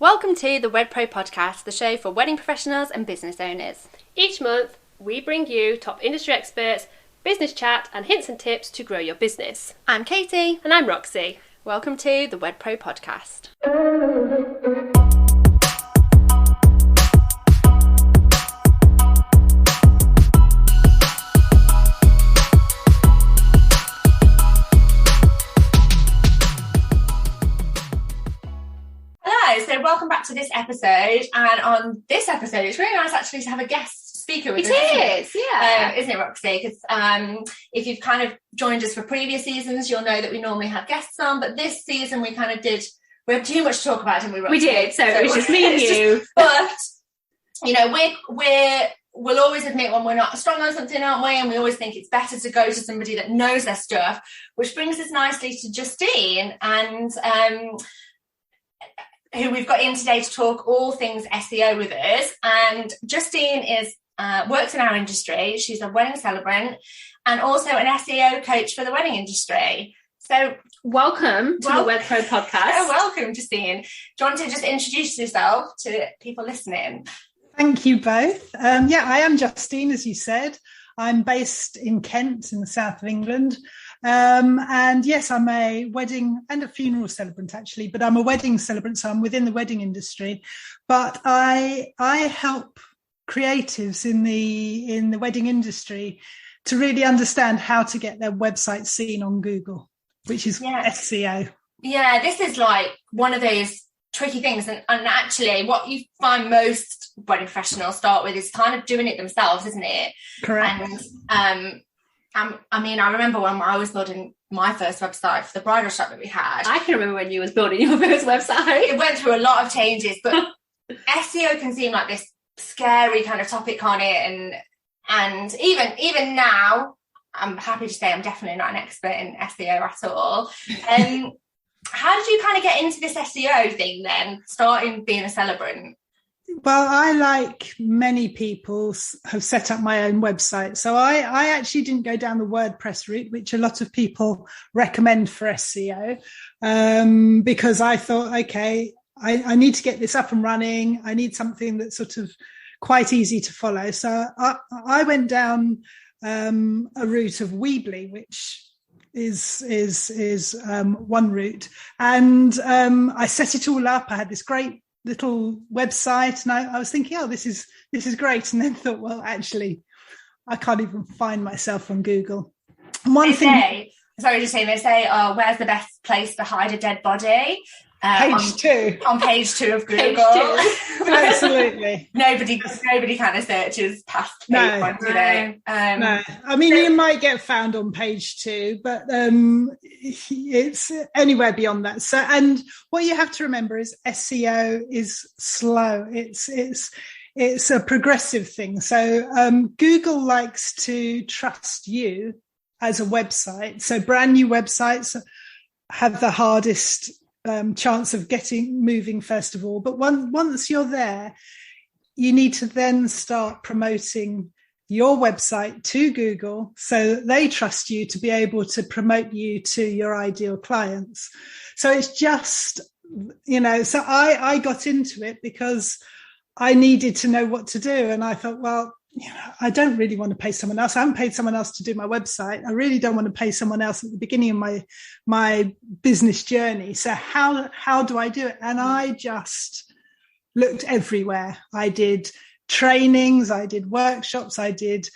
Welcome to the Wed Pro Podcast, the show for wedding professionals and business owners. Each month, we bring you top industry experts, business chat, and hints and tips to grow your business. I'm Katie. And I'm Roxy. Welcome to the Wed Pro Podcast. So welcome back to this episode, and on this episode it's really nice actually to have a guest speaker with us. It is, yeah. Isn't it, Roxy? Because if you've kind of joined us for previous seasons, you'll know that we normally have guests on, but this season we had too much to talk about, didn't we, Roxy? We did, so it was just me and you. But, you know, we'll always admit when we're not strong on something, aren't we? And we always think it's better to go to somebody that knows their stuff, which brings us nicely to Justine, and who we've got in today to talk all things SEO with us. And Justine works in our industry. She's a wedding celebrant and also an SEO coach for the wedding industry. So welcome to the Wed Pro Podcast. Welcome, Justine. Do you want to just introduce yourself to people listening? Thank you both. I am Justine, as you said. I'm based in Kent in the south of England. And yes, I'm a wedding and a funeral celebrant, actually, but I'm a wedding celebrant, so I'm within the wedding industry. But I help creatives in the wedding industry to really understand how to get their website seen on Google, which is SEO. Yeah, this is like one of those tricky things. And actually, what you find most wedding professionals start with is kind of doing it themselves, isn't it? Correct. And I remember when I was building my first website for the bridal shop that we had. I can remember when you was building your first website. It went through a lot of changes, but SEO can seem like this scary kind of topic on it, and even now, I'm happy to say I'm definitely not an expert in SEO at all. How did you kind of get into this SEO thing then, starting being a celebrant? Well, I, like many people, have set up my own website. So I actually didn't go down the WordPress route, which a lot of people recommend for SEO, because I thought, okay, I need to get this up and running. I need something that's sort of quite easy to follow. So I went down a route of Weebly, which is one route. And I set it all up. I had this great little website, and I was thinking, this is great, and then thought, well, actually I can't even find myself on Google. And they say, where's the best place to hide a dead body? Page 2. On page 2 of Google. Absolutely. Nobody kind of searches past page 1 today. No. I mean, you might get found on page 2, but it's anywhere beyond that. So, and what you have to remember is SEO is slow. It's a progressive thing. So Google likes to trust you as a website. So brand new websites have the hardest chance of getting moving, first of all. But once you're there, you need to then start promoting your website to Google so that they trust you to be able to promote you to your ideal clients. So it's just, so I got into it because I needed to know what to do. And I thought, well, I don't really want to pay someone else. I haven't paid someone else to do my website. I really don't want to pay someone else at the beginning of my business journey. So how do I do it? And I just looked everywhere. I did trainings, I did workshops, I did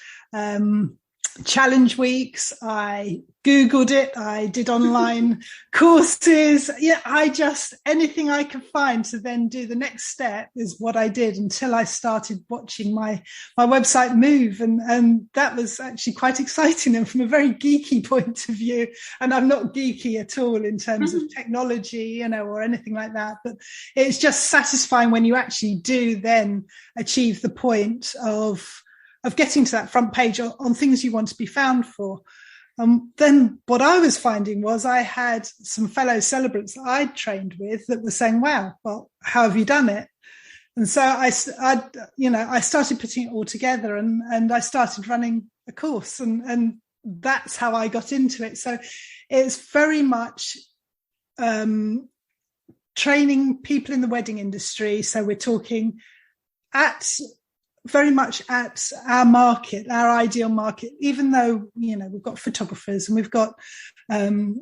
challenge weeks, I Googled it, I did online courses. Anything I could find to then do the next step is what I did, until I started watching my website move. And that was actually quite exciting, and from a very geeky point of view. And I'm not geeky at all in terms of technology, or anything like that. But it's just satisfying when you actually do then achieve the point of getting to that front page on things you want to be found for. Then what I was finding was I had some fellow celebrants that I'd trained with that were saying, wow, well, how have you done it? And so I started putting it all together, and I started running a course, and that's how I got into it. So it's very much training people in the wedding industry. So we're talking very much at our market, our ideal market, even though, we've got photographers and we've got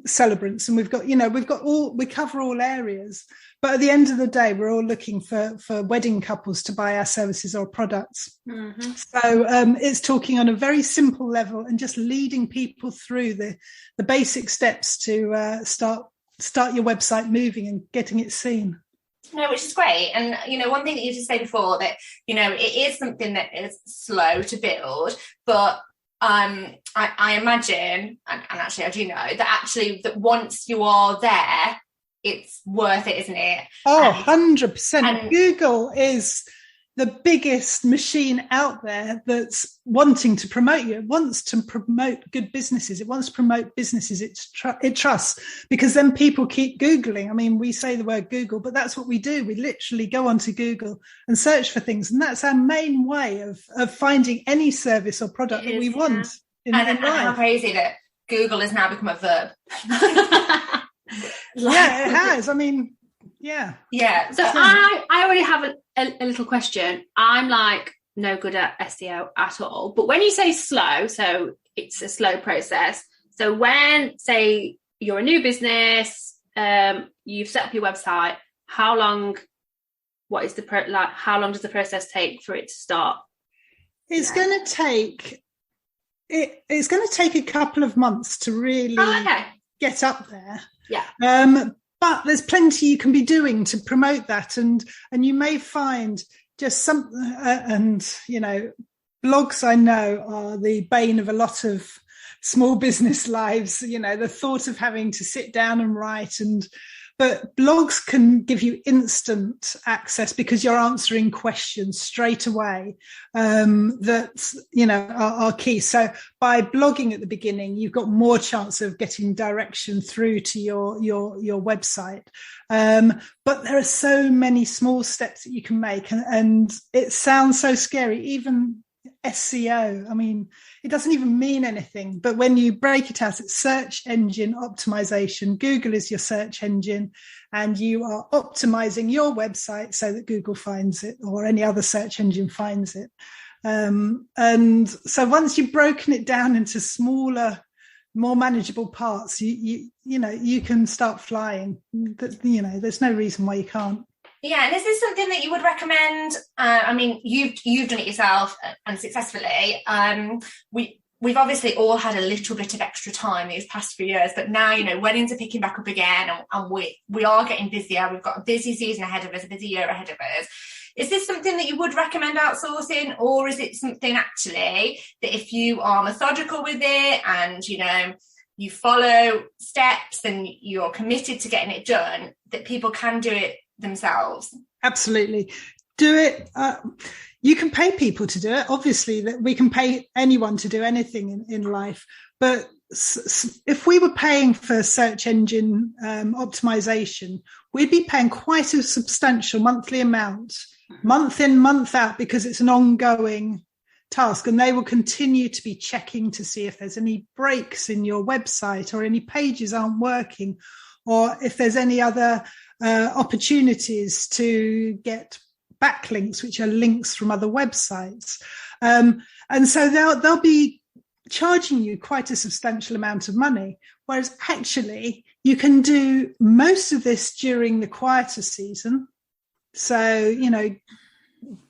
celebrants and we cover all areas. But at the end of the day, we're all looking for wedding couples to buy our services or products. Mm-hmm. So it's talking on a very simple level and just leading people through the basic steps to start your website moving and getting it seen. No, which is great. And, one thing that you just said before that, it is something that is slow to build, but I imagine, and actually I do know, that once you are there, it's worth it, isn't it? Oh, 100%. And Google is the biggest machine out there that's wanting to promote you. It wants to promote good businesses. It wants to promote businesses it trusts, because then people keep Googling. I mean, we say the word Google, but that's what we do. We literally go onto Google and search for things. And that's our main way of finding any service or product that we want in life. And how crazy that Google has now become a verb. Yeah, it has. I mean, yeah. So I already have a little question. I'm like no good at SEO at all. But when you say slow, so it's a slow process. So when, say, you're a new business, you've set up your website, how long does the process take for it to start? It's going to take a couple of months to really get up there. Yeah. But there's plenty you can be doing to promote that, and you may find just some blogs I know are the bane of a lot of small business lives. The thought of having to sit down and write, but blogs can give you instant access because you're answering questions straight away that are key. So by blogging at the beginning, you've got more chance of getting direction through to your website. But there are so many small steps that you can make, and it sounds so scary. Even SEO, I mean, it doesn't even mean anything, but when you break it out, it's search engine optimization. Google is your search engine, and you are optimizing your website so that Google finds it or any other search engine finds it. And so once you've broken it down into smaller, more manageable parts, you can start flying. There's no reason why you can't. Yeah, and is this something that you would recommend? I mean, you've done it yourself and successfully. We've obviously all had a little bit of extra time these past few years, but now, weddings are picking back up again, and we are getting busier. We've got a busy season ahead of us, a busy year ahead of us. Is this something that you would recommend outsourcing, or is it something actually that if you are methodical with it and, you follow steps and you're committed to getting it done, that people can do it themselves? Absolutely. Do it. You can pay people to do it. Obviously, that we can pay anyone to do anything in life. But if we were paying for search engine optimization, we'd be paying quite a substantial monthly amount, month in, month out, because it's an ongoing task, and they will continue to be checking to see if there's any breaks in your website or any pages aren't working, or if there's any other opportunities to get backlinks, which are links from other websites. And so they'll be charging you quite a substantial amount of money, whereas actually you can do most of this during the quieter season. So,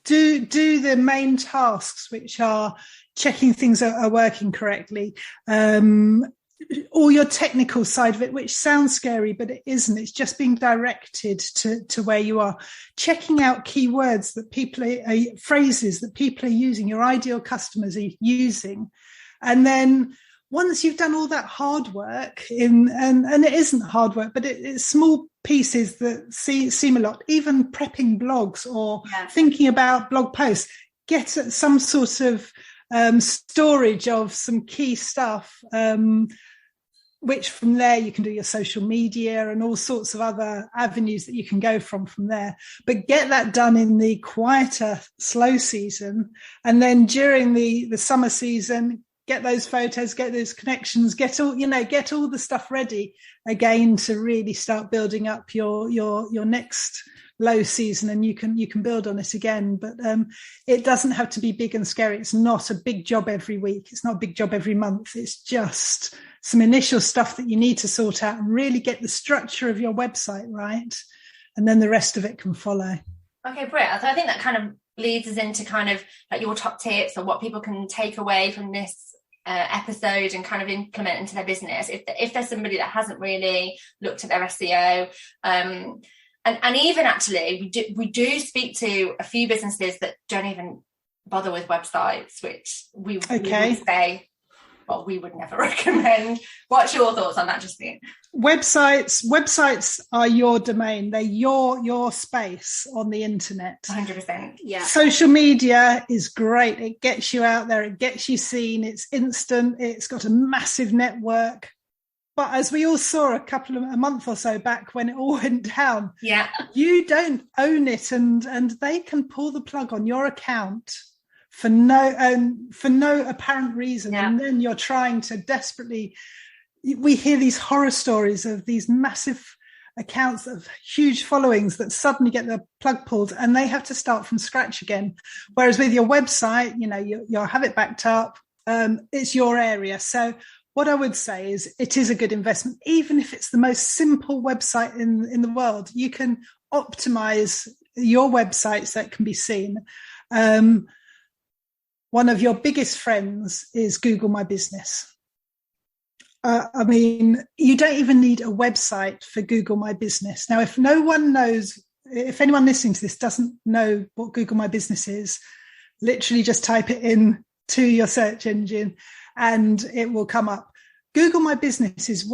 do the main tasks, which are checking things are working correctly, or your technical side of it, which sounds scary, but it isn't. It's just being directed to where you are. Checking out keywords that people are phrases that people are using, your ideal customers are using. And then once you've done all that hard work and it isn't hard work, but it's small pieces that seem a lot, even prepping blogs or thinking about blog posts, get at some sort of storage of some key stuff, which from there you can do your social media and all sorts of other avenues that you can go from there. But get that done in the quieter, slow season. And then during the summer season, get those photos, get those connections, get all the stuff ready again to really start building up your next low season, and you can build on it again. But it doesn't have to be big and scary. It's not a big job every week. It's not a big job every month. It's just some initial stuff that you need to sort out and really get the structure of your website right. And then the rest of it can follow. Okay, brilliant. So I think that kind of leads us into kind of like your top tips or what people can take away from this episode and kind of implement into their business. If there's somebody that hasn't really looked at their SEO, and even actually we do speak to a few businesses that don't even bother with websites, which we would say, well, we would never recommend. What's your thoughts on that, Justine? Websites are your domain. They're your space on the internet. 100%. Yeah. Social media is great. It gets you out there. It gets you seen. It's instant. It's got a massive network. But as we all saw a month or so back when it all went down, yeah, you don't own it, and they can pull the plug on your account for no apparent reason. Yeah. And then you're trying to desperately. We hear these horror stories of these massive accounts of huge followings that suddenly get the plug pulled and they have to start from scratch again. Whereas with your website, you'll have it backed up. It's your area. So what I would say is it is a good investment, even if it's the most simple website in the world. You can optimize your website so it can be seen. One of your biggest friends is Google My Business. I mean, you don't even need a website for Google My Business. Now, if anyone listening to this doesn't know what Google My Business is, literally just type it in to your search engine and it will come up. Google My Business is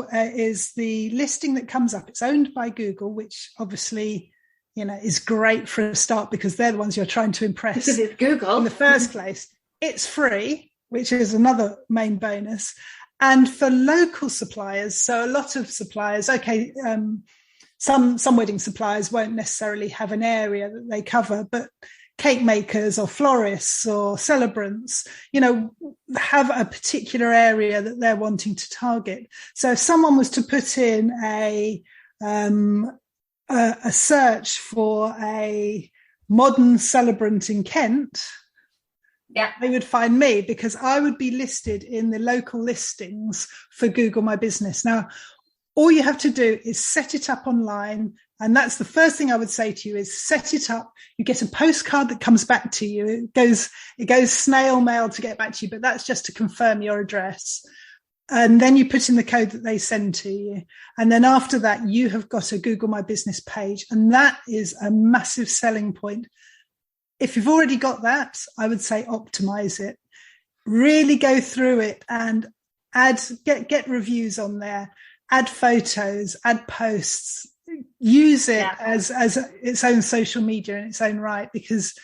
the listing that comes up. It's owned by Google, which obviously, is great for a start because they're the ones you're trying to impress. Because it's Google. In the first place. It's free, which is another main bonus. And for local suppliers, so a lot of suppliers, some wedding suppliers won't necessarily have an area that they cover, but cake makers or florists or celebrants, have a particular area that they're wanting to target. So if someone was to put in a search for a modern celebrant in Kent, yeah, they would find me because I would be listed in the local listings for Google My Business. Now, all you have to do is set it up online. And that's the first thing I would say to you is set it up. You get a postcard that comes back to you. It goes snail mail to get back to you, but that's just to confirm your address. And then you put in the code that they send to you. And then after that, you have got a Google My Business page. And that is a massive selling point. If you've already got that, I would say optimize it. Really go through it and get reviews on there, add photos, add posts, use it as its own social media in its own right, because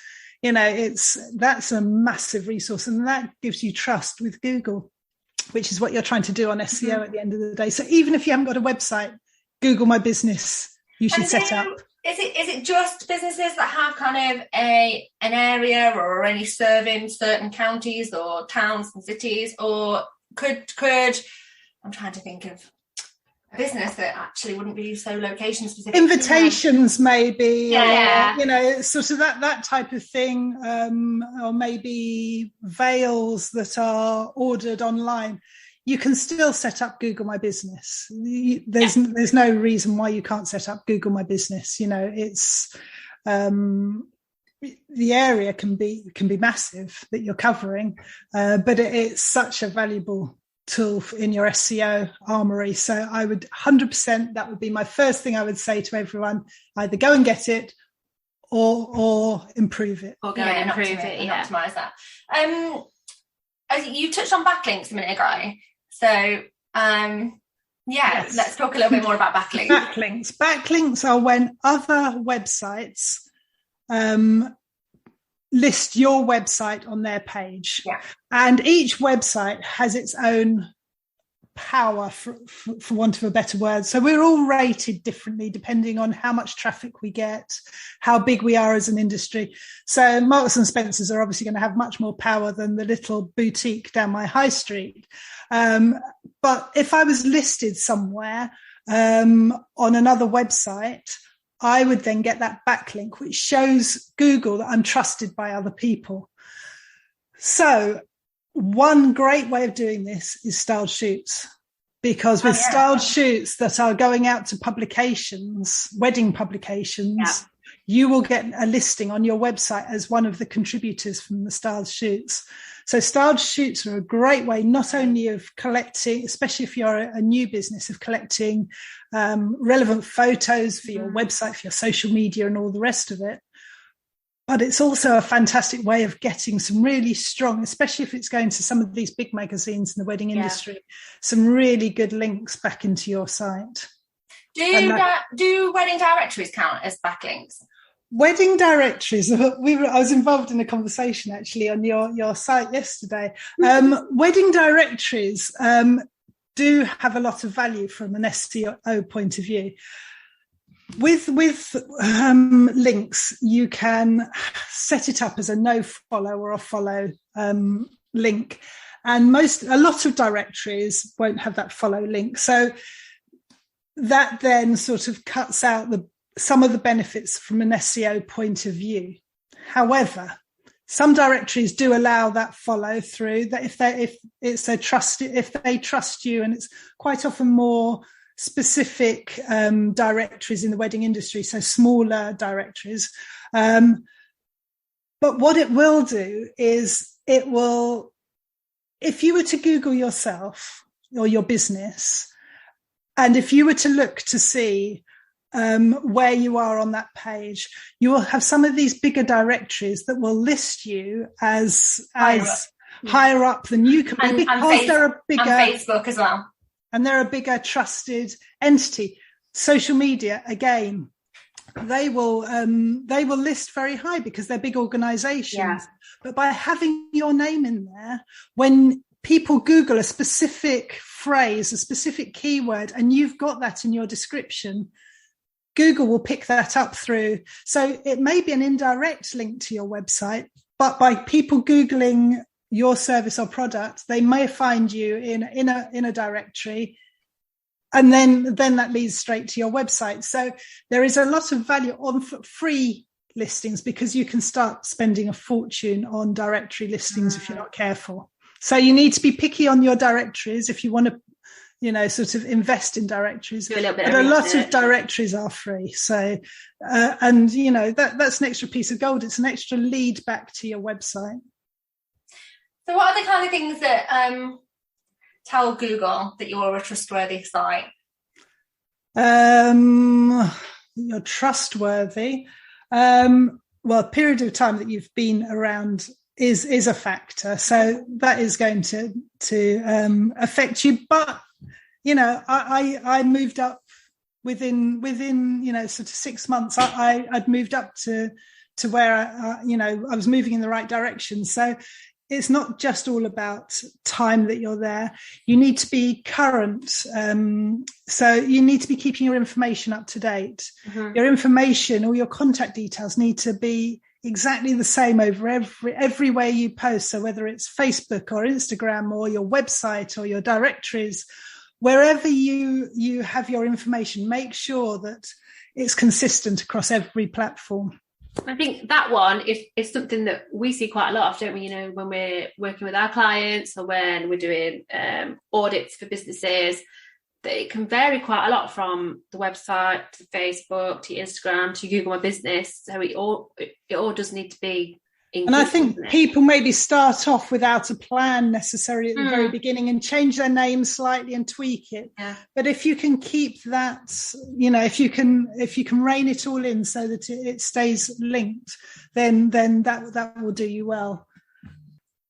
that's a massive resource and that gives you trust with Google, which is what you're trying to do on SEO at the end of the day. So even if you haven't got a website, Google My Business, you should set up. Is it just businesses that have kind of an area or only serving certain counties or towns and cities, or could I'm trying to think of a business that actually wouldn't be so location specific? Invitations, maybe, yeah. Sort of that type of thing, or maybe veils that are ordered online. You can still set up Google My Business. There's no reason why you can't set up Google My Business. It's the area can be massive that you're covering, but it's such a valuable tool in your SEO armory. So I would 100%, that would be my first thing I would say to everyone: either go and get it or improve it. Or go and improve it, and optimize that. You touched on backlinks a minute ago. So, yes. Let's talk a little bit more about backlinks. Backlinks are when other websites list your website on their page. Yeah. And each website has its own power, for want of a better word. So we're all rated differently depending on how much traffic we get, how big we are as an industry. So Marks and Spencers are obviously going to have much more power than the little boutique down my high street. But if I was listed somewhere on another website, I would then get that backlink, which shows Google that I'm trusted by other people. So one great way of doing this is styled shoots, because with styled shoots that are going out to publications, wedding publications, you will get a listing on your website as one of the contributors from the styled shoots. So styled shoots are a great way, not only of collecting, especially if you're a new business, of collecting relevant photos for your website, for your social media and all the rest of it. But it's also a fantastic way of getting some really strong, especially if it's going to some of these big magazines in the wedding industry, some really good links back into your site. Do wedding directories count as backlinks? Wedding directories, I was involved in a conversation actually on your site yesterday. Wedding directories do have a lot of value from an SEO point of view. With links, you can set it up as a no follow or a follow link, and a lot of directories won't have that follow link. So that then sort of cuts out some of the benefits from an SEO point of view. However, some directories do allow that follow through. That if they trust you, and it's quite often more specific directories in the wedding industry, so smaller directories. But what it will do is if you were to Google yourself or your business, and if you were to look to see where you are on that page, you will have some of these bigger directories that will list you as higher up than you can be, because they're a bigger, and Facebook as well. And they're a bigger trusted entity. Social media, again, they will list very high because they're big organizations. Yeah. But by having your name in there, when people Google a specific phrase, a specific keyword, and you've got that in your description, Google will pick that up through. So it may be an indirect link to your website, but by people Googling your service or product, they may find you in a directory, and then that leads straight to your website. So there is a lot of value on free listings, because you can start spending a fortune on directory listings if you're not careful. So you need to be picky on your directories if you want to, sort of invest in directories. But a lot of directories are free. So, and that's an extra piece of gold. It's an extra lead back to your website. So what are the kind of things that tell Google that you're a trustworthy site? You're trustworthy. A period of time that you've been around is a factor. So that is going to affect you. But, I moved up within sort of 6 months. I'd moved up to where, I was moving in the right direction. So it's not just all about time that you're there. You need to be current. So you need to be keeping your information up to date. Mm-hmm. Your information or your contact details need to be exactly the same over everywhere you post. So whether it's Facebook or Instagram or your website or your directories, wherever you have your information, make sure that it's consistent across every platform. I think that one is something that we see quite a lot of, don't we? When we're working with our clients or when we're doing audits for businesses, that it can vary quite a lot from the website to Facebook to Instagram to Google My Business. So it all does need to be And I think people maybe start off without a plan necessarily at the very beginning and change their name slightly and tweak it. Yeah. But if you can keep that, if you can rein it all in so that it stays linked, then that will do you well.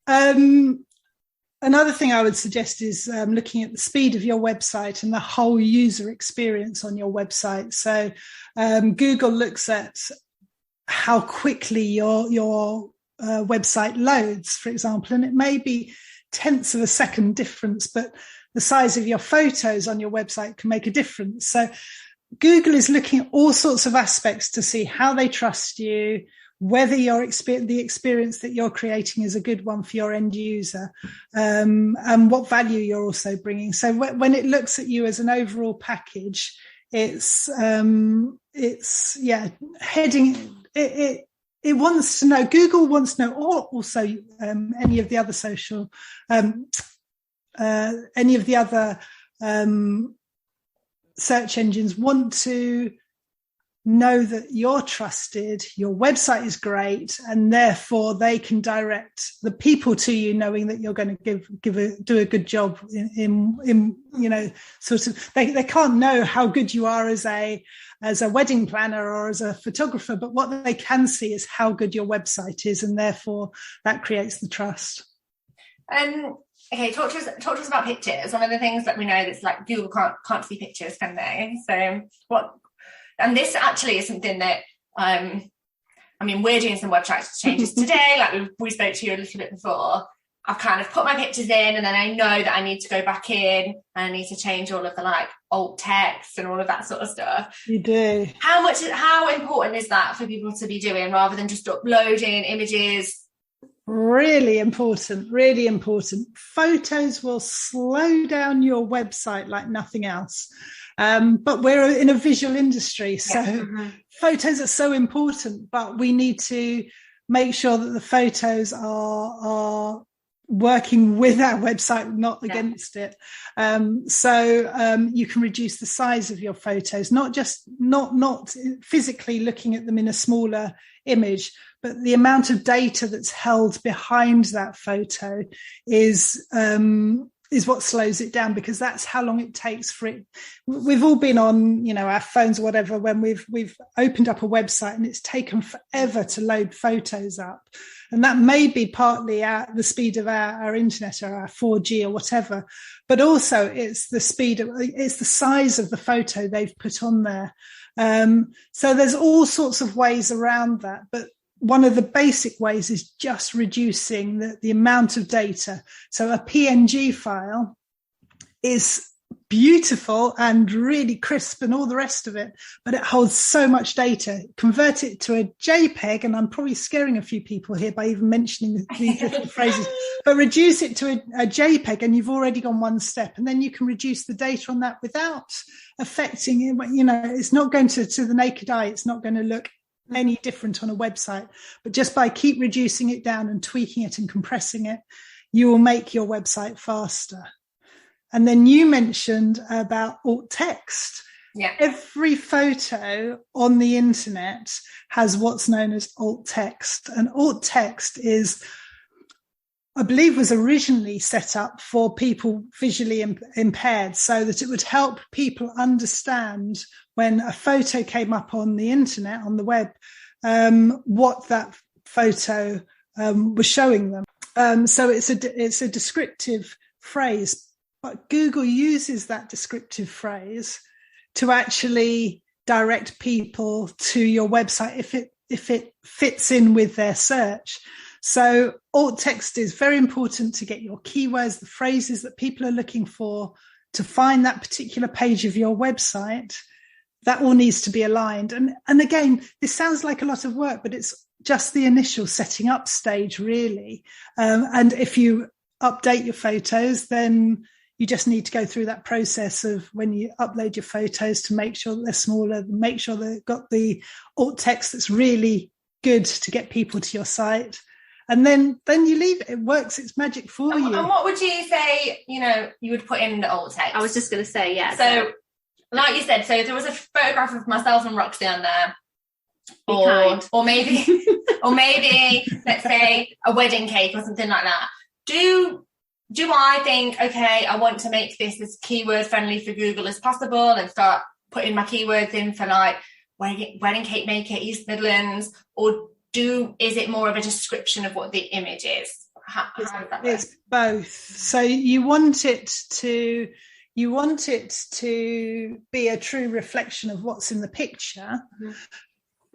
Another thing I would suggest is looking at the speed of your website and the whole user experience on your website. So Google looks at how quickly your website loads, for example, and it may be tenths of a second difference, but the size of your photos on your website can make a difference. So Google is looking at all sorts of aspects to see how they trust you, whether the experience that you're creating is a good one for your end user, and what value you're also bringing. So when it looks at you as an overall package, it's heading it. It wants to know, Google wants to know, or also any of the other social, any of the other search engines want to know that you're trusted, your website is great, and therefore they can direct the people to you, knowing that you're going to do a good job in sort of, they can't know how good you are as a wedding planner or as a photographer, but what they can see is how good your website is, and therefore that creates the trust. Okay, talk to us about pictures. One of the things that we know that's like Google can't see pictures, can they? So what? And this actually is something that, we're doing some website changes today, like we spoke to you a little bit before. I've kind of put my pictures in, and then I know that I need to go back in and I need to change all of the like alt text and all of that sort of stuff. You do. How important is that for people to be doing, rather than just uploading images? Really important, really important. Photos will slow down your website like nothing else. But we're in a visual industry, so photos are so important, but we need to make sure that the photos are working with our website, not against it. So you can reduce the size of your photos, not physically looking at them in a smaller image, but the amount of data that's held behind that photo is what slows it down, because that's how long it takes for it. We've all been on, our phones or whatever, when we've opened up a website and it's taken forever to load photos up. And that may be partly the speed of our internet or our 4G or whatever, but also it's the size of the photo they've put on there. So there's all sorts of ways around that, but one of the basic ways is just reducing the amount of data. So a PNG file is beautiful and really crisp and all the rest of it, but it holds so much data. Convert it to a JPEG, and I'm probably scaring a few people here by even mentioning these different phrases, but reduce it to a JPEG and you've already gone one step, and then you can reduce the data on that without affecting it. It's not going to the naked eye, it's not going to look any different on a website, but just by keep reducing it down and tweaking it and compressing it, you will make your website faster. And then you mentioned about alt text. Yeah. Every photo on the internet has what's known as alt text, and alt text I believe was originally set up for people visually impaired, so that it would help people understand when a photo came up on the internet, on the web, what that photo was showing them. So it's a descriptive phrase, but Google uses that descriptive phrase to actually direct people to your website if it fits in with their search. So alt text is very important to get your keywords, the phrases that people are looking for, to find that particular page of your website. That all needs to be aligned. And again, this sounds like a lot of work, but it's just the initial setting up stage, really. And if you update your photos, then you just need to go through that process of when you upload your photos to make sure that they're smaller, make sure they've got the alt text that's really good to get people to your site. And then you leave it. It works its magic for you. And what would you say, you would put in the alt text? I was just going to say, yeah. So like you said, so if there was a photograph of myself and Roxy on there, or maybe let's say a wedding cake or something like that. Do I think, okay, I want to make this as keyword friendly for Google as possible and start putting my keywords in for like wedding cake maker, East Midlands, or is it more of a description of what the image is? How does that work? It's both. So you want it to be a true reflection of what's in the picture. Mm-hmm.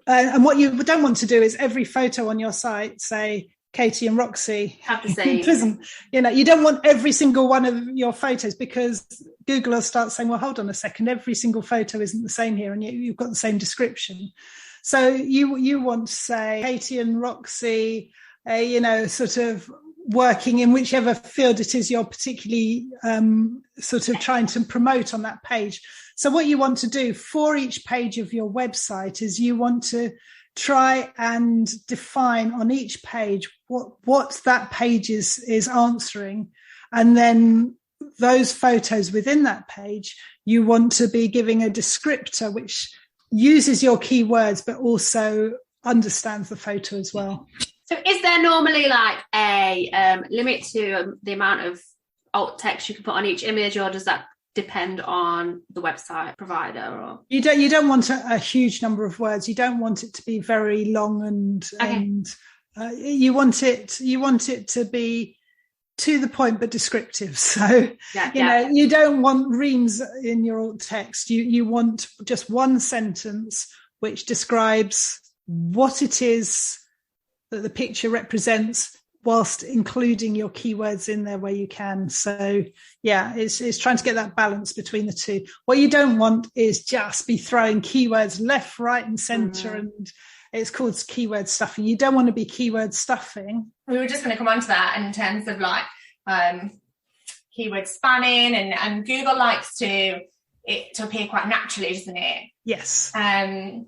And what you don't want to do is every photo on your site say Katie and Roxy have the same. in prison. You know, you don't want every single one of your photos, because Google will start saying, well, hold on a second, every single photo isn't the same here, and you've got the same description. So you want to say Katie and Roxy, you know, sort of working in whichever field it is you're particularly sort of trying to promote on that page. So what you want to do for each page of your website is you want to try and define on each page what that page is answering. And then those photos within that page, you want to be giving a descriptor which uses your keywords, but also understands the photo as well. So is there normally like a limit to the amount of alt text you can put on each image, or does that depend on the website provider? Or you don't want a huge number of words. You don't want it to be very long, and you want it to be to the point but descriptive. So know, you don't want reams in your alt text. You want just one sentence which describes what it is that the picture represents, whilst including your keywords in there where you can. So it's trying to get that balance between the two. What you don't want is just be throwing keywords left, right and centre, and it's called keyword stuffing. You don't want to be keyword stuffing. We were just going to come on to that in terms of like keyword spamming, and Google likes it to appear quite naturally, doesn't it? Yes. Talk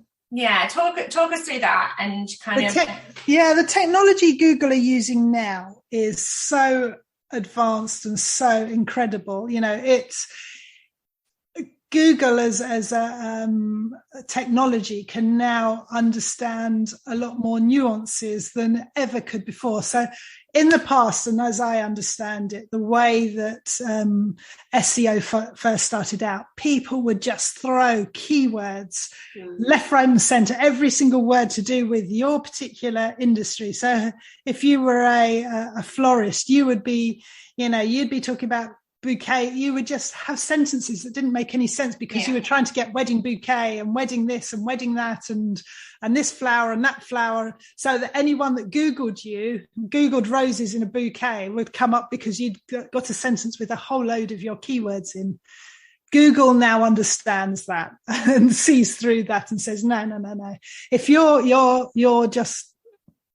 us through that and kind of. The technology Google are using now is so advanced and so incredible. You know, it's Google as a technology can now understand a lot more nuances than ever could before. So in the past, and as I understand it, the way that SEO first started out, people would just throw keywords left, right and centre, every single word to do with your particular industry. So if you were a florist, you would be, you'd be talking about bouquet. You would just have sentences that didn't make any sense, because you were trying to get wedding bouquet and wedding this and wedding that and this flower and that flower, so that anyone that Googled roses in a bouquet would come up because you'd got a sentence with a whole load of your keywords in. Google now understands that and sees through that and says, no. If you're just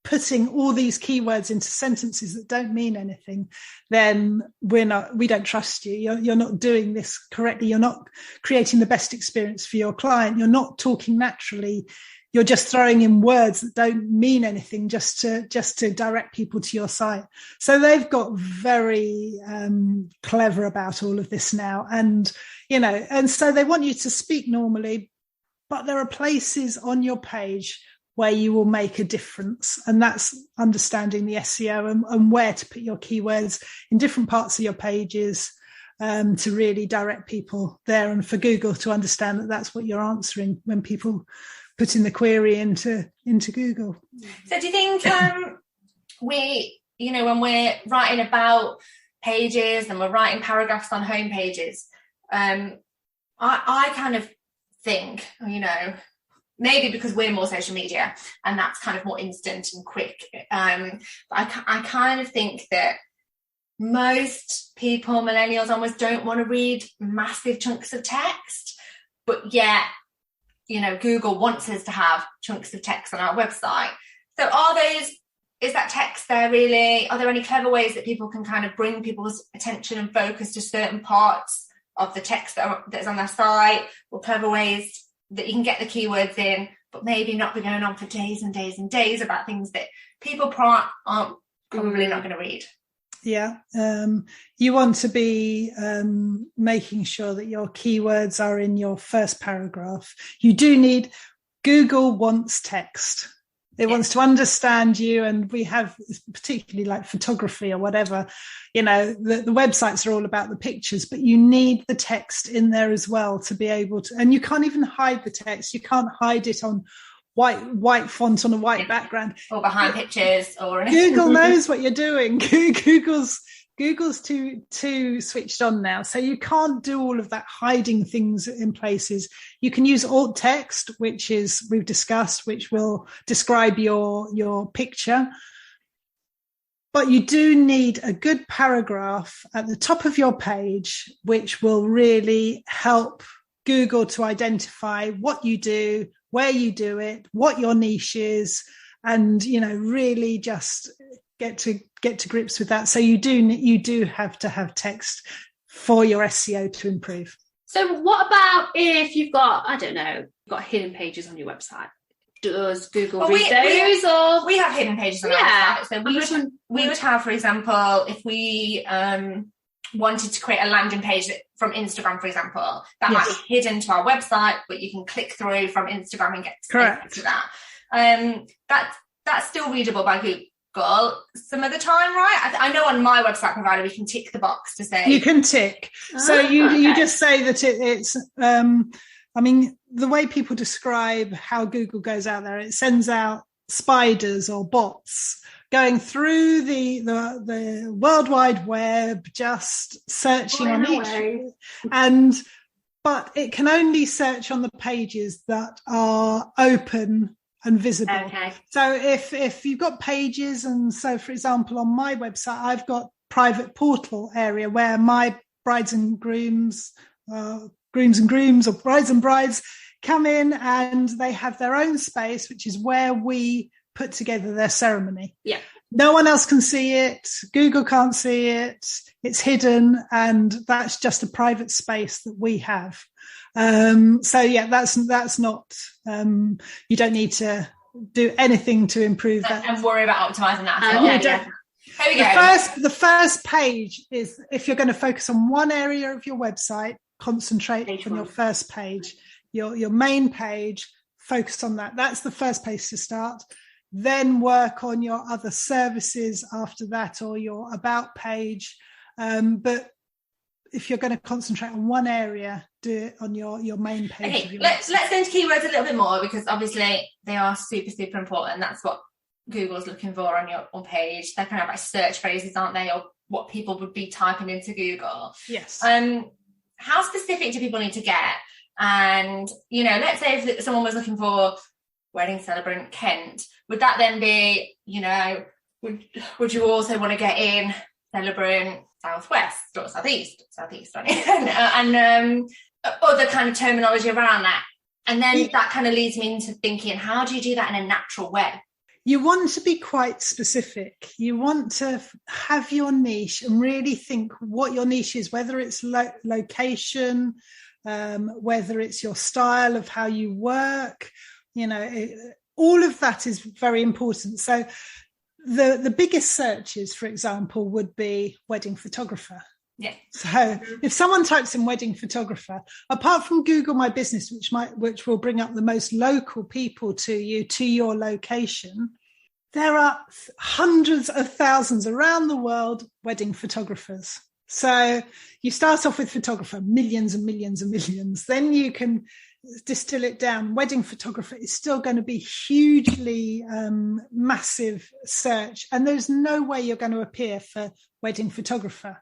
putting all these keywords into sentences that don't mean anything, then we don't trust you. You're not doing this correctly. You're not creating the best experience for your client. You're not talking naturally. You're just throwing in words that don't mean anything just to direct people to your site. So they've got very clever about all of this now. And, and so they want you to speak normally, but there are places on your page where you will make a difference. And that's understanding the SEO and where to put your keywords in different parts of your pages to really direct people there, and for Google to understand that that's what you're answering when people put in the query into Google. So do you think when we're writing about pages and we're writing paragraphs on home pages, I kind of think, maybe because we're more social media and that's kind of more instant and quick. But I kind of think that most people, millennials, almost don't want to read massive chunks of text, but yet, Google wants us to have chunks of text on our website. So is that text there really? Are there any clever ways that people can kind of bring people's attention and focus to certain parts of the text that's on their site, or clever ways that you can get the keywords in, but maybe not be going on for days and days and days about things that people aren't probably not going to read? Yeah. You want to be making sure that your keywords are in your first paragraph. Google wants text. It wants to understand you, and we have, particularly like photography or whatever, the websites are all about the pictures, but you need the text in there as well to be able to, and you can't even hide the text. You can't hide it on white font on a white background or behind pictures or anything. Google knows what you're doing. Google's too switched on now, so you can't do all of that hiding things in places. You can use alt text, which we've discussed, which will describe your picture, But you do need a good paragraph at the top of your page, which will really help Google to identify what you do, where you do it, what your niche is, and, you know, really just get to grips with that. So you do have to have text for your SEO to improve. So what about if you've got, I don't know, got hidden pages on your website? Does Google read those? Or we have hidden pages on our website. So we would have, for example, if we wanted to create a landing page from Instagram, for example, that might be hidden to our website, but you can click through from Instagram and get to that. That's still readable by Google some of the time, right? I know on my website provider we can tick the box to say you can tick. So you just say that it's. I mean, the way people describe how Google goes out there, it sends out spiders or bots going through the World Wide Web, just searching on each. But it can only search on the pages that are open and visible. Okay. So if you've got pages, and so, for example, on my website, I've got private portal area where my brides and grooms, or brides and brides come in, and they have their own space, which is where we put together their ceremony. Yeah. No one else can see it. Google can't see it. It's hidden, and that's just a private space that we have. So yeah, that's not, you don't need to do anything to improve that. And worry about optimizing that. There we go. The first page is, if you're going to focus on one area of your website, concentrate on your first page, your main page, focus on that. That's the first page to start. Then work on your other services after that, or your about page. But if you're going to concentrate on one area, do it on your main page. Okay, let's go into keywords a little bit more, because obviously they are super, super important. That's what Google's looking for on your page. They're kind of like search phrases, aren't they? Or what people would be typing into Google. Yes. How specific do people need to get? And, you know, let's say if someone was looking for wedding celebrant Kent, would that then be, you know, would you also want to get in celebrant Southwest or Southeast, and other kind of terminology around that? And then that kind of leads me into thinking, how do you do that in a natural way? You want to be quite specific. You want to have your niche and really think what your niche is, whether it's location, whether it's your style of how you work, you know, all of that is very important. So the biggest searches, for example, would be wedding photographer. Yeah. So if someone types in wedding photographer, apart from Google My Business, which will bring up the most local people to your location, there are hundreds of thousands around the world wedding photographers. So you start off with photographer, millions and millions and millions. Then you can distill it down. Wedding photographer is still going to be hugely massive search, and there's no way you're going to appear for wedding photographer.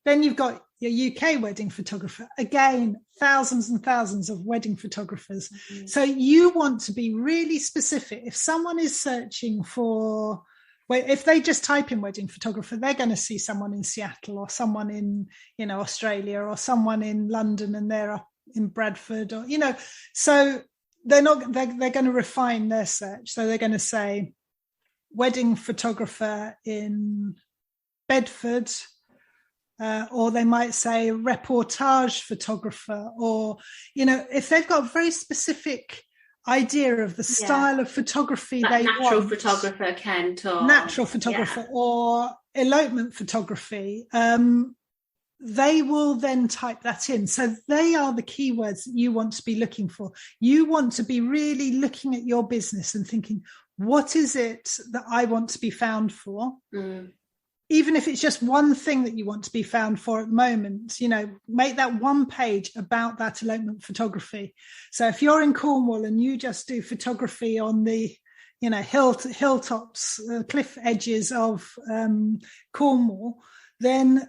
Then you've got your UK wedding photographer. Again, thousands and thousands of wedding photographers. Mm-hmm. So you want to be really specific. If someone is searching for, if they just type in wedding photographer, they're going to see someone in Seattle, or someone in, you know, Australia, or someone in London, and they're up in Bradford, or, you know, so they're going to refine their search. So they're going to say wedding photographer in Bedford, or they might say reportage photographer, or, you know, if they've got a very specific idea of the style of photography they want. Natural photographer, Kent, or natural photographer, or elopement photography, they will then type that in. So they are the keywords that you want to be looking for. You want to be really looking at your business and thinking, what is it that I want to be found for? Mm. Even if it's just one thing that you want to be found for at the moment, you know, make that one page about that elopement photography. So if you're in Cornwall and you just do photography on the, you know, hilltops, cliff edges of Cornwall, then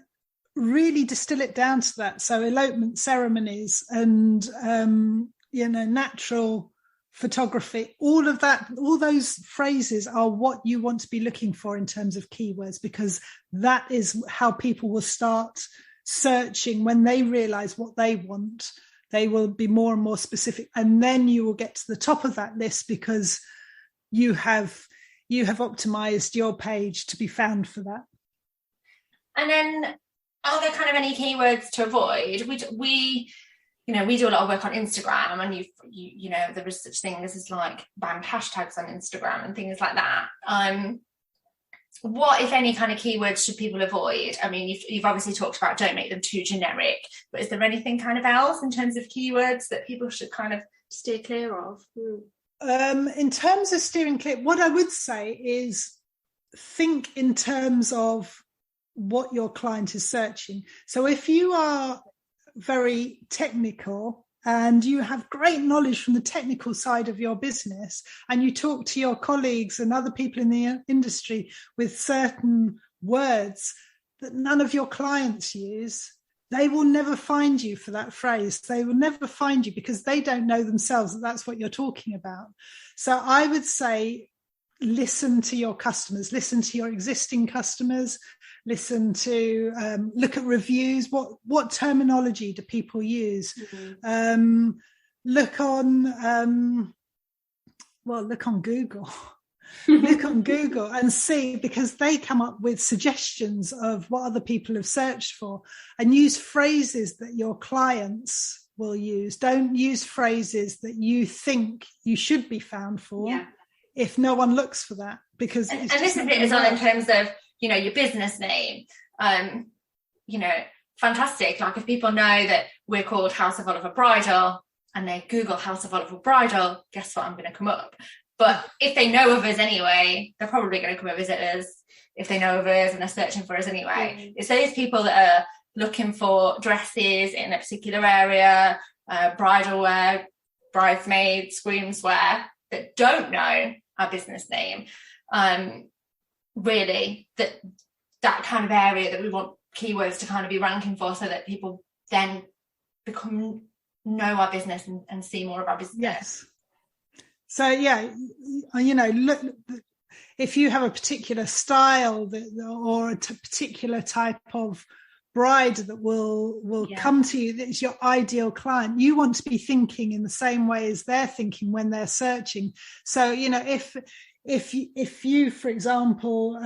really distill it down to that. So elopement ceremonies and, you know, natural photography, all of that, all those phrases are what you want to be looking for in terms of keywords, because that is how people will start searching. When they realize what they want, they will be more and more specific, and then you will get to the top of that list because you have optimized your page to be found for that. And then, are there kind of any keywords to avoid? We do a lot of work on Instagram, and you know, there is such things as like banned hashtags on Instagram and things like that. What, if any, kind of keywords should people avoid? I mean, you've obviously talked about don't make them too generic, but is there anything kind of else in terms of keywords that people should kind of steer clear of? In terms of steering clear, what I would say is think in terms of what your client is searching. So if you are very technical and you have great knowledge from the technical side of your business, and you talk to your colleagues and other people in the industry with certain words that none of your clients use, they will never find you for that phrase. They will never find you because they don't know themselves that that's what you're talking about. So I would say listen to your customers, listen to your existing customers, listen to look at reviews. What terminology do people use? Mm-hmm. Look on Google. Look on Google and see, because they come up with suggestions of what other people have searched for, and use phrases that your clients will use. Don't use phrases that you think you should be found for if no one looks for that, because and this is it as well in terms of, you know, your business name. You know, fantastic. Like if people know that we're called House of Oliver Bridal and they Google House of Oliver Bridal, guess what? I'm going to come up. But if they know of us anyway, they're probably going to come and visit us if they know of us and they're searching for us anyway. Mm-hmm. It's those people that are looking for dresses in a particular area, bridal wear, bridesmaids, groom's wear, that don't know our business name. Really, that kind of area that we want keywords to kind of be ranking for, so that people then know our business and see more of our business. Yes. So you know, look, if you have a particular style or a particular type of bride that will come to you, that's your ideal client, you want to be thinking in the same way as they're thinking when they're searching. So, you know, if you, for example,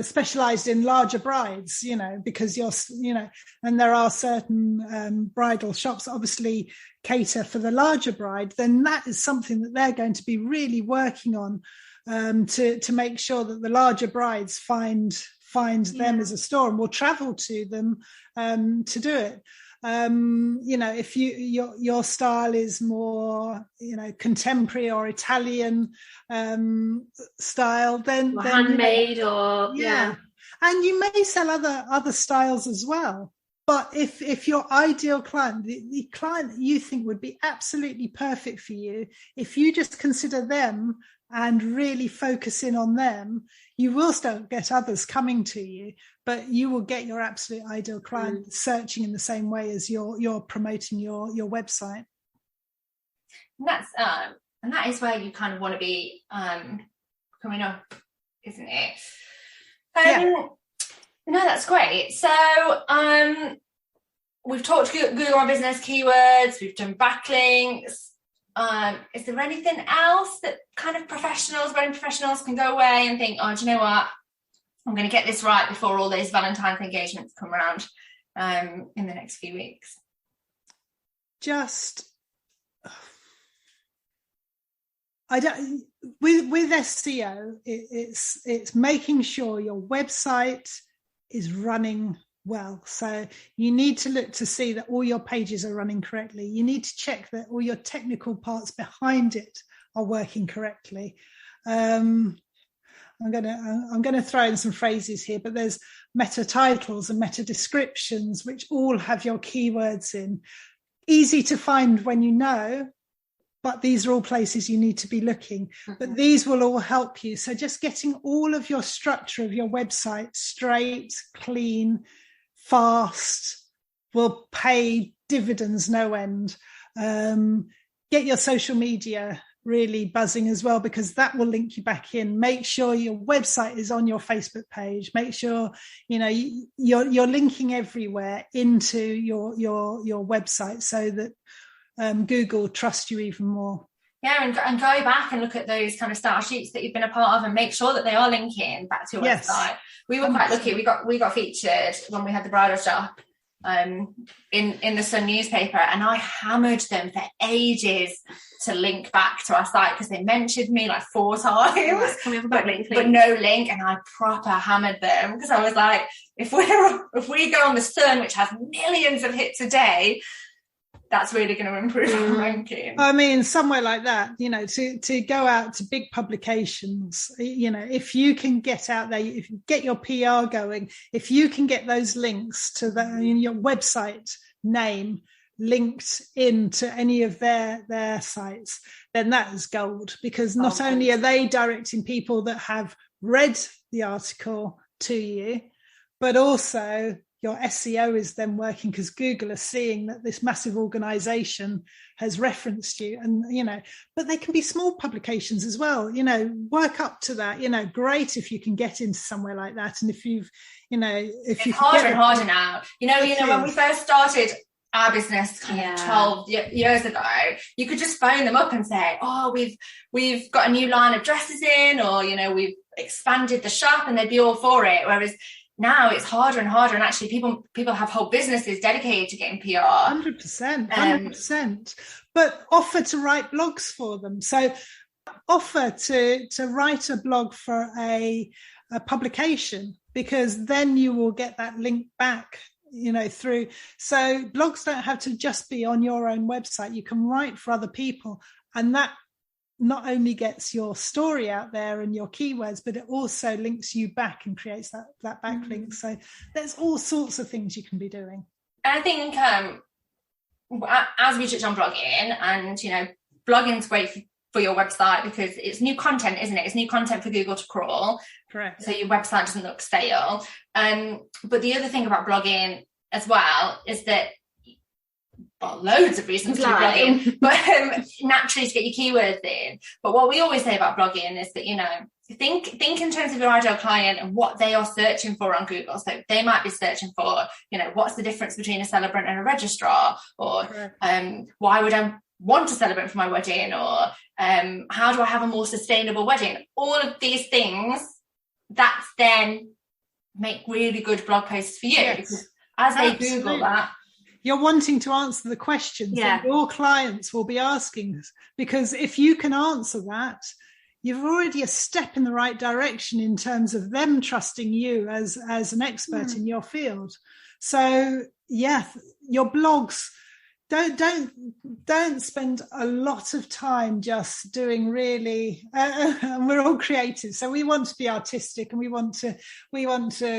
specialized in larger brides, you know, because and there are certain bridal shops obviously cater for the larger bride, then that is something that they're going to be really working on to make sure that the larger brides find them as a store and will travel to them to do it. You know, if your style is more, you know, contemporary or Italian style, then handmade, you know, and you may sell other styles as well. But if your ideal client, the client that you think would be absolutely perfect for you, if you just consider them and really focus in on them, you will still get others coming to you, but you will get your absolute ideal client searching in the same way as you're promoting your website. And that is where you kind of want to be coming up, isn't it? No, that's great. So we've talked Google My Business keywords, we've done backlinks. Is there anything else that kind of wedding professionals can go away and think, oh, do you know what? I'm going to get this right before all those Valentine's engagements come around in the next few weeks? With SEO, it's making sure your website is running well. So you need to look to see that all your pages are running correctly. You need to check that all your technical parts behind it are working correctly. I'm going to throw in some phrases here, but there's meta titles and meta descriptions, which all have your keywords in. Easy to find when you know, but these are all places you need to be looking. Mm-hmm. But these will all help you. So just getting all of your structure of your website straight, clean, fast will pay dividends no end. get your social media really buzzing as well, because that will link you back in. Make sure your website is on your Facebook page. Make sure you're linking everywhere into your website, so that Google trusts you even more. Yeah, and go back and look at those kind of style sheets that you've been a part of and make sure that they are linking back to your website. We were quite lucky. We got featured when we had the bridal shop in the Sun newspaper, and I hammered them for ages to link back to our site because they mentioned me like 4 times. Can we have a backlink, but no link, and I proper hammered them because I was like, if we go on the Sun, which has millions of hits a day, that's really going to improve our ranking. I mean, somewhere like that, to go out to big publications, if you can get out there, if you get your PR going, if you can get those links to your website name linked into any of their sites, then that is gold, because not only are they directing people that have read the article to you, but also your SEO is then working because Google is seeing that this massive organization has referenced you, and but they can be small publications as well, work up to that, great if you can get into somewhere like that. And if it's harder and harder now, when we first started our business 12 years ago, you could just phone them up and say, oh, we've got a new line of dresses in, or we've expanded the shop, and they'd be all for it. Whereas now it's harder and harder, and actually people have whole businesses dedicated to getting PR. 100%. But offer to write blogs for them. So offer to write a blog for a publication, because then you will get that link back through. So blogs don't have to just be on your own website. You can write for other people, and that not only gets your story out there and your keywords, but it also links you back and creates that backlink. So there's all sorts of things you can be doing. I think as we touched on blogging, and blogging's great for your website because it's new content, isn't it? It's new content for Google to crawl. Correct. So your website doesn't look stale. But the other thing about blogging as well is that, loads of reasons to be blogging, but naturally to get your keywords in. But what we always say about blogging is that, think in terms of your ideal client and what they are searching for on Google. So they might be searching for, what's the difference between a celebrant and a registrar, or why would I want a celebrant for my wedding, or how do I have a more sustainable wedding? All of these things, that's then make really good blog posts for you. Yes. Because as they Google that, you're wanting to answer the questions that your clients will be asking, because if you can answer that, you've already a step in the right direction in terms of them trusting you as an expert in your field. So your blogs, don't spend a lot of time just doing really and we're all creative, so we want to be artistic, and we want to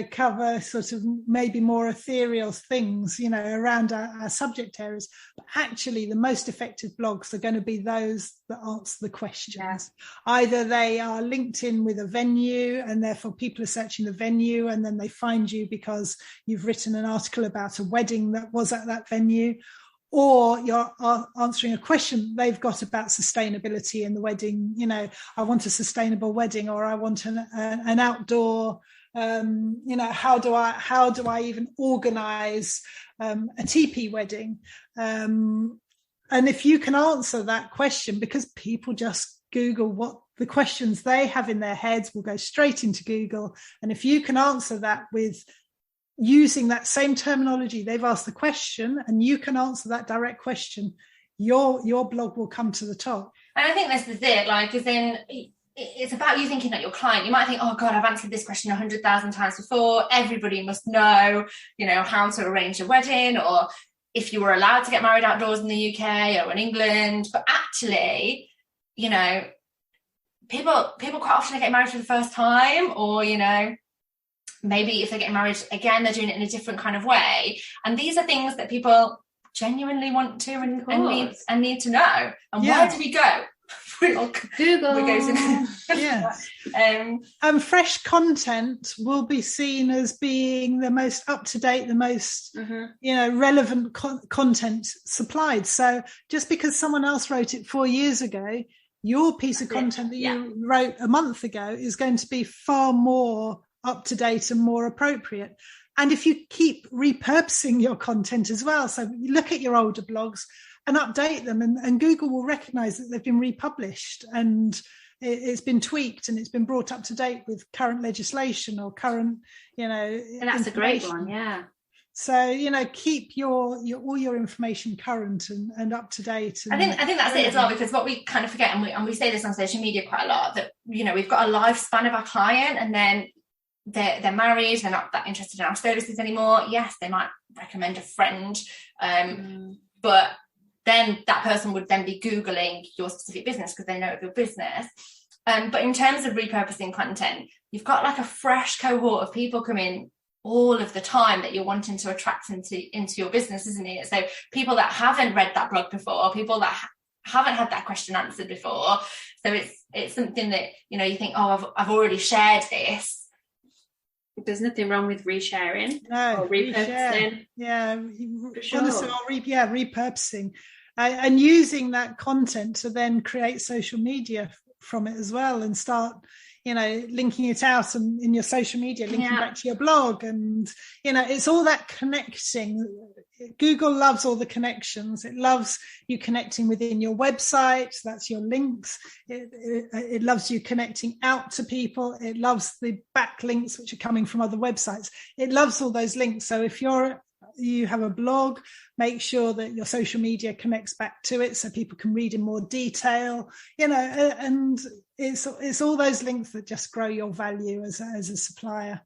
cover sort of maybe more ethereal things around our subject areas. But actually the most effective blogs are going to be those that answer the questions. Either they are linked in with a venue, and therefore people are searching the venue, and then they find you because you've written an article about a wedding that was at that venue, or you're answering a question they've got about sustainability in the wedding. I want a sustainable wedding, or I want an outdoor, how do I even organize a teepee wedding? And if you can answer that question, because people just Google what the questions they have in their heads will go straight into Google. And if you can answer that with using that same terminology they've asked the question, and you can answer that direct question, your blog will come to the top. And I think this is it, it's about you thinking like your client. You might think, oh God, I've answered this question 100,000 times before, everybody must know how to arrange a wedding, or if you were allowed to get married outdoors in the UK or in England. But actually, people quite often get married for the first time, or maybe if they're getting married again, they're doing it in a different kind of way. And these are things that people genuinely want to and need to know. And where do we go? Google. We go to Yes. And fresh content will be seen as being the most up-to-date, the most relevant content supplied. So just because someone else wrote it 4 years ago, your piece of content that you wrote a month ago is going to be far more up-to-date and more appropriate. And if you keep repurposing your content as well, so you look at your older blogs and update them, and Google will recognize that they've been republished and it's been tweaked and it's been brought up to date with current legislation or current, and that's a great one. Yeah. So, keep your all your information current and up to date. I think that's it as well, because what we kind of forget, and we say this on social media quite a lot, that, we've got a lifespan of our client, and then they're married, they're not that interested in our services anymore. Yes, they might recommend a friend, but then that person would then be Googling your specific business because they know of your business. But in terms of repurposing content, you've got like a fresh cohort of people coming all of the time that you're wanting to attract into your business, isn't it? So people that haven't read that blog before, people that haven't had that question answered before. So it's something that, you think, oh, I've already shared this. There's nothing wrong with resharing or repurposing. Yeah, sure. Honestly, repurposing and using that content to then create social media from it as well, and start, linking it out and in your social media, linking back to your blog, and it's all that connecting. Google loves all the connections. It loves you connecting within your website. That's your links. It loves you connecting out to people. It loves the backlinks which are coming from other websites. It loves all those links. So if you have a blog, make sure that your social media connects back to it so people can read in more detail, and it's all those links that just grow your value as a supplier.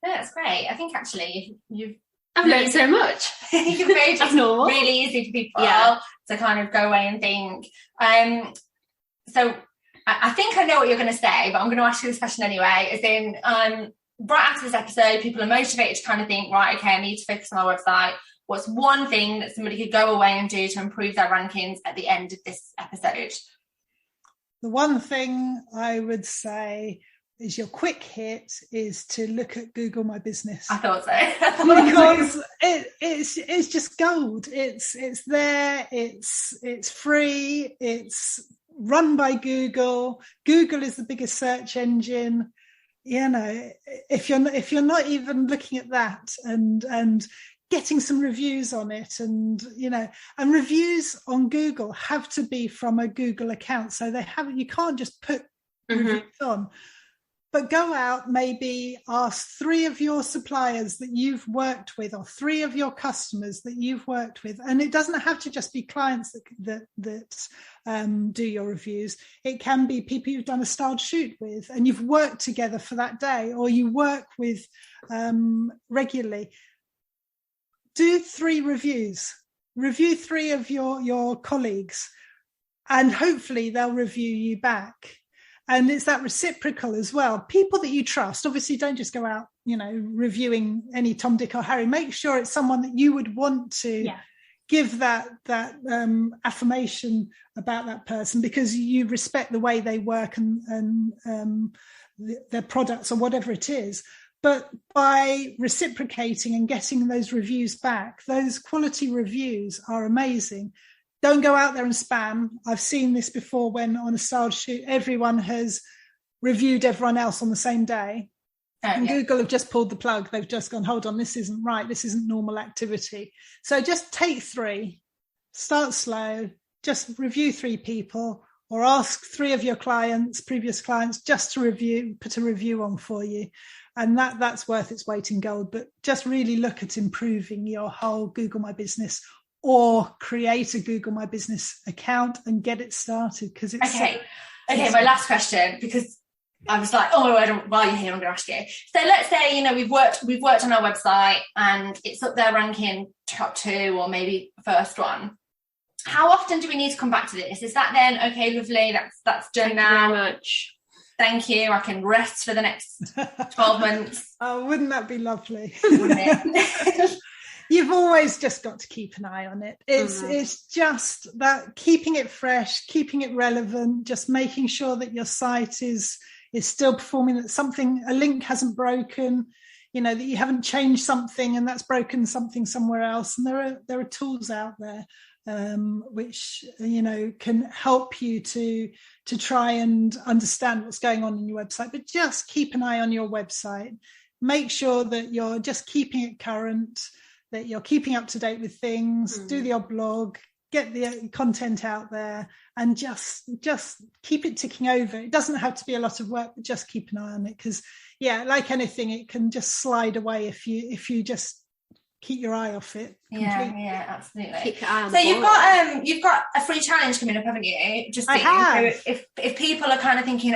No, that's great. I think actually I've learned so much. You've made it normal. Really easy for people to kind of go away and think. So I think I know what you're going to say, but I'm going to ask you this question anyway. As in, right after this episode, people are motivated to kind of think, right, okay, I need to focus on my website. What's one thing that somebody could go away and do to improve their rankings at the end of this episode? The one thing I would say is your quick hit is to look at Google My Business. I thought so. Because it's just gold. It's there. It's free. It's run by Google. Google is the biggest search engine. If you're not even looking at that and getting some reviews on it, and reviews on Google have to be from a Google account, so you can't just put reviews on. But go out, maybe ask 3 of your suppliers that you've worked with, or 3 of your customers that you've worked with. And it doesn't have to just be clients that do your reviews. It can be people you've done a styled shoot with and you've worked together for that day, or you work with regularly. Do 3 reviews. Review 3 of your colleagues, and hopefully they'll review you back. And it's that reciprocal as well. People that you trust, obviously don't just go out, reviewing any Tom, Dick or Harry. Make sure it's someone that you would want to give that affirmation about that person, because you respect the way they work and their products or whatever it is. But by reciprocating and getting those reviews back, those quality reviews are amazing. Don't go out there and spam. I've seen this before when on a styled shoot, everyone has reviewed everyone else on the same day. And Google have just pulled the plug. They've just gone, hold on, this isn't right. This isn't normal activity. So just take 3, start slow, just review 3 people, or ask 3 of your previous clients, just to put a review on for you. And that's worth its weight in gold. But just really look at improving your whole Google My Business, or create a Google My Business account and get it started, because it's okay. My last question, because I was like, while you're here, I'm going to ask you. So let's say we've worked on our website and it's up there ranking top 2 or maybe first one. How often do we need to come back to this? Is that then okay, lovely? That's done now. Thank you very much. Thank you. I can rest for the next 12 months. Oh, wouldn't that be lovely? Wouldn't it? You've always just got to keep an eye on it. It's just that, keeping it fresh, keeping it relevant, just making sure that your site is still performing, that a link hasn't broken, that you haven't changed something and that's broken something somewhere else. And there are tools out there which can help you to try and understand what's going on in your website. But just keep an eye on your website. Make sure that you're just keeping it current, that you're keeping up to date with things. Do the odd blog, get the content out there, and just keep it ticking over. It doesn't have to be a lot of work, but just keep an eye on it, because like anything, it can just slide away if you just keep your eye off it completely. Yeah, absolutely. Keep your eye on so you've got a free challenge coming up, haven't you, Justine? I have. So if people are kind of thinking,